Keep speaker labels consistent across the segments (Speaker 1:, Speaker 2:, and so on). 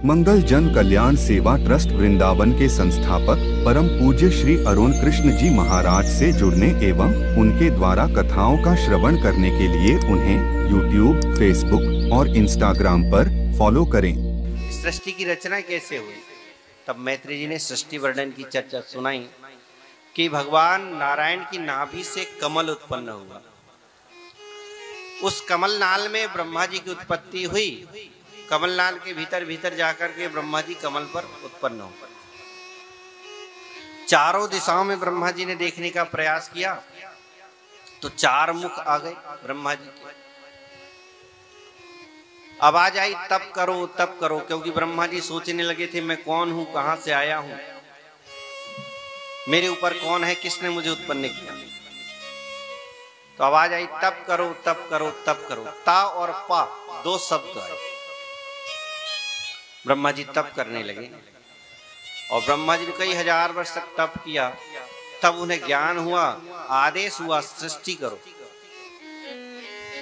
Speaker 1: मंगल जन कल्याण सेवा ट्रस्ट वृंदावन के संस्थापक परम पूज्य श्री अरुण कृष्ण जी महाराज से जुड़ने एवं उनके द्वारा कथाओं का श्रवण करने के लिए उन्हें यूट्यूब, फेसबुक और इंस्टाग्राम पर फॉलो करें।
Speaker 2: सृष्टि की रचना कैसे हुई? तब मैत्री जी ने सृष्टि वर्णन की चर्चा सुनाई कि भगवान नारायण की नाभि से कमल उत्पन्न हुआ। उस कमल नाल में ब्रह्मा जी की उत्पत्ति हुई। कमल नाल के भीतर भीतर जाकर के ब्रह्मा जी कमल पर उत्पन्न हो। चारों दिशाओं में ब्रह्मा जी ने देखने का प्रयास किया तो चार मुख आ गए ब्रह्मा जी के। आवाज आई तप करो तप करो, क्योंकि ब्रह्मा जी सोचने लगे थे मैं कौन हूं, कहां से आया हूं, मेरे ऊपर कौन है, किसने मुझे उत्पन्न किया। तो आवाज आई तप करो तप करो तप करो। ता और पा दो शब्द आए। ब्रह्मा जी तप करने लगे और ब्रह्मा जी ने कई हजार वर्ष तक तप किया। तब उन्हें ज्ञान हुआ, आदेश हुआ सृष्टि करो।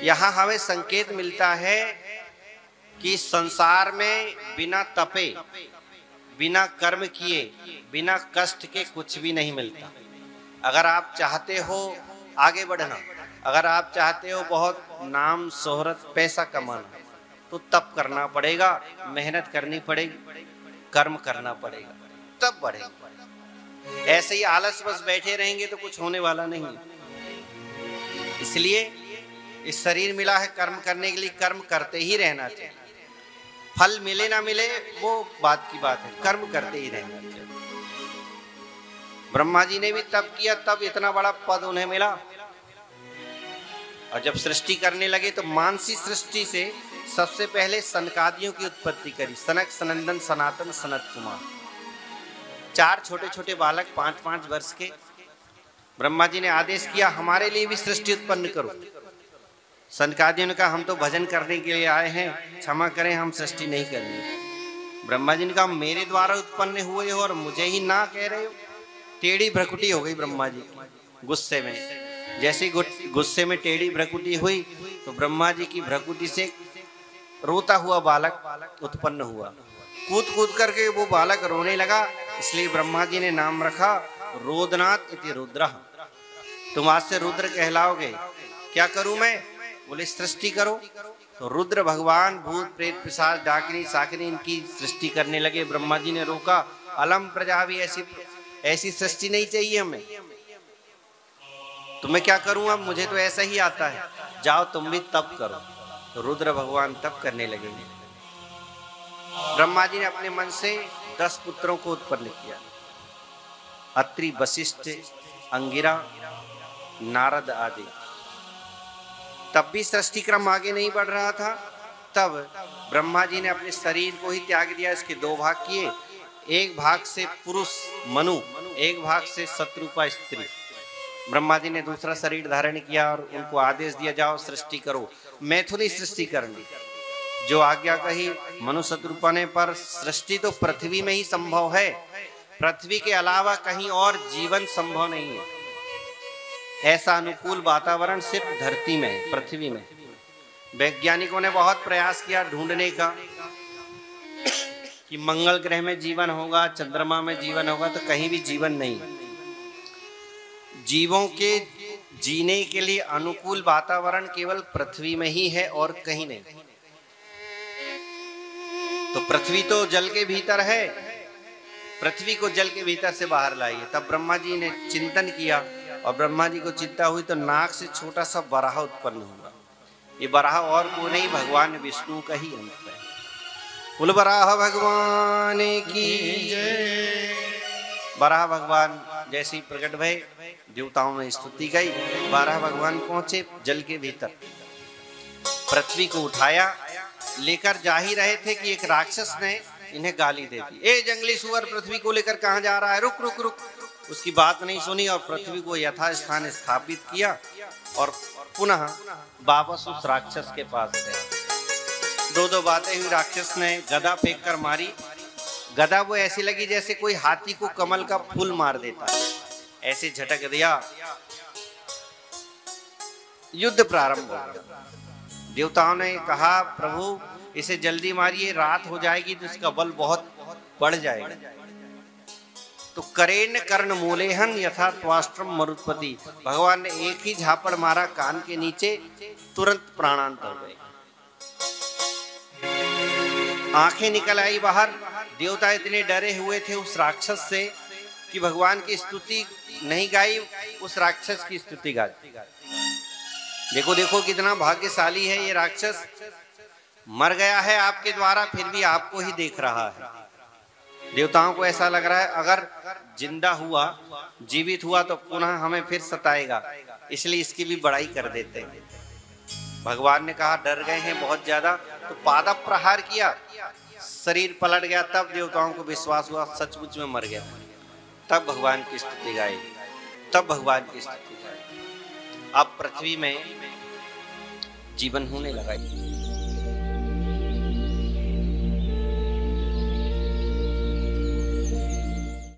Speaker 2: यहां हमें संकेत मिलता है कि संसार में बिना तपे, बिना कर्म किए, बिना कष्ट के कुछ भी नहीं मिलता। अगर आप चाहते हो आगे बढ़ना, अगर आप चाहते हो बहुत नाम शोहरत पैसा कमाना, तो तप करना पड़ेगा, मेहनत करनी पड़ेगी, कर्म करना पड़ेगा, तब बढ़ेगा। ऐसे ही आलस बस बैठे रहेंगे तो कुछ होने वाला नहीं। इसलिए इस शरीर मिला है कर्म करने के लिए, कर्म करते ही रहना चाहिए। फल मिले ना मिले वो बात की बात है, कर्म करते ही रहना चाहिए। ब्रह्मा जी ने भी तप किया, तब इतना बड़ा पद उन्हें मिला। और जब सृष्टि करने लगे तो मानसी सृष्टि से सबसे पहले सनकादियों की उत्पत्ति करी। सनक, सनंदन, सनातन, सनत कुमार, चार छोटे छोटे बालक 5-5 वर्ष के। ब्रह्मा जी ने आदेश किया हमारे लिए भी सृष्टि उत्पन्न करो। सनकादियों ने कहा हम तो भजन करने के लिए आए हैं, क्षमा करें हम सृष्टि नहीं करनी। ब्रह्मा जी ने कहा मेरे द्वारा उत्पन्न हुए हो और मुझे ही ना कह रहे हो। टेढ़ी भ्रकुटी हो गई ब्रह्मा जी गुस्से में। जैसे गुस्से में टेढ़ी भ्रकुटी हुई तो ब्रह्मा जी की भ्रकुटी से रोता हुआ बालक उत्पन्न हुआ। कूद कूद करके वो बालक रोने लगा, इसलिए ब्रह्मा जी ने नाम रखा रोदनाथ इति रुद्रः। तुम आज से रुद्र कहलाओगे। क्या करूं मैं? बोले सृष्टि करो। तो रुद्र भगवान भूत प्रेत पिशाच डाकिनी साकिनी इनकी सृष्टि करने लगे। ब्रह्मा जी ने रोका, अलम प्रजा भी ऐसी सृष्टि नहीं चाहिए हमें। तो मैं क्या करूं अब, मुझे तो ऐसा ही आता है, जाओ तुम भी तप करो। तो रुद्र भगवान तप करने लगे। ब्रह्मा जी ने अपने मन से 10 पुत्रों को उत्पन्न किया। अत्रि, वशिष्ठ, अंगिरा, नारद आदि। तब भी सृष्टि क्रम आगे नहीं बढ़ रहा था। तब ब्रह्मा जी ने अपने शरीर को ही त्याग दिया। इसके 2 भाग किए, एक भाग से पुरुष मनु, एक भाग से शत्रुपा स्त्री। ब्रह्मा जी ने दूसरा शरीर धारण किया और उनको आदेश दिया जाओ सृष्टि करो। मैथुनी सृष्टि करनी जो आज्ञा कही मनु शत्रुपा ने, पर सृष्टि तो पृथ्वी में ही संभव है। पृथ्वी के अलावा कहीं और जीवन संभव नहीं है। ऐसा अनुकूल वातावरण सिर्फ धरती में है, पृथ्वी में। वैज्ञानिकों ने बहुत प्रयास किया ढूंढने का कि मंगल ग्रह में जीवन होगा, चंद्रमा में जीवन होगा, तो कहीं भी जीवन नहीं। जीवों के जीने के लिए अनुकूल वातावरण केवल पृथ्वी में ही है और कहीं नहीं। तो पृथ्वी तो जल के भीतर है, पृथ्वी को जल के भीतर से बाहर लाइए। तब ब्रह्मा जी ने चिंतन किया और ब्रह्मा जी को चिंता हुई तो नाक से छोटा सा बराह उत्पन्न हुआ। ये बराह और को नहीं, भगवान विष्णु का ही अंश है। बोल बराह भगवान की जय। बराह भगवान जैसे ही प्रकट भय, देवताओं में स्तुति गई। बराह भगवान पहुंचे जल के भीतर, पृथ्वी को उठाया, लेकर जा ही रहे थे कि एक राक्षस ने इन्हें गाली दे दी। ए जंगली सुअर, पृथ्वी को लेकर कहां जा रहा है, रुक रुक रुक। उसकी बात नहीं सुनी और पृथ्वी को यथास्थान स्थापित किया और पुनः वापस उस राक्षस के पास गए। 2 बातें हुई। राक्षस ने गदा फेंक कर मारी। गदा वो ऐसी लगी जैसे कोई हाथी को कमल का फूल मार देता है, ऐसे झटक दिया। युद्ध प्रारंभ हो गया। देवताओं ने कहा प्रभु इसे जल्दी मारिए, रात हो जाएगी तो इसका बल बहुत बढ़ जाएगा। तो करेन कर्ण मूलेहन यथा त्वाष्ट्रम मरुत्पति, भगवान ने एक ही झापड़ मारा कान के नीचे, तुरंत प्राणांत हो गए, आंखें निकल आई बाहर। देवता इतने डरे हुए थे उस राक्षस से कि भगवान की स्तुति नहीं गाई, उस राक्षस की स्तुति गाई। देखो देखो कितना भाग्यशाली है ये राक्षस, मर गया है आपके द्वारा फिर भी आपको ही देख रहा है। देवताओं को ऐसा लग रहा है अगर जिंदा हुआ, जीवित हुआ तो पुनः हमें फिर सताएगा, इसलिए इसकी भी बड़ाई कर देते हैं। भगवान ने कहा डर गए हैं बहुत ज्यादा, तो पादप प्रहार किया, शरीर पलट गया। तब देवताओं को विश्वास हुआ सचमुच में मर गया। तब भगवान की स्तुति गाई, तब भगवान की स्तुति गाई। अब पृथ्वी में जीवन होने लगा।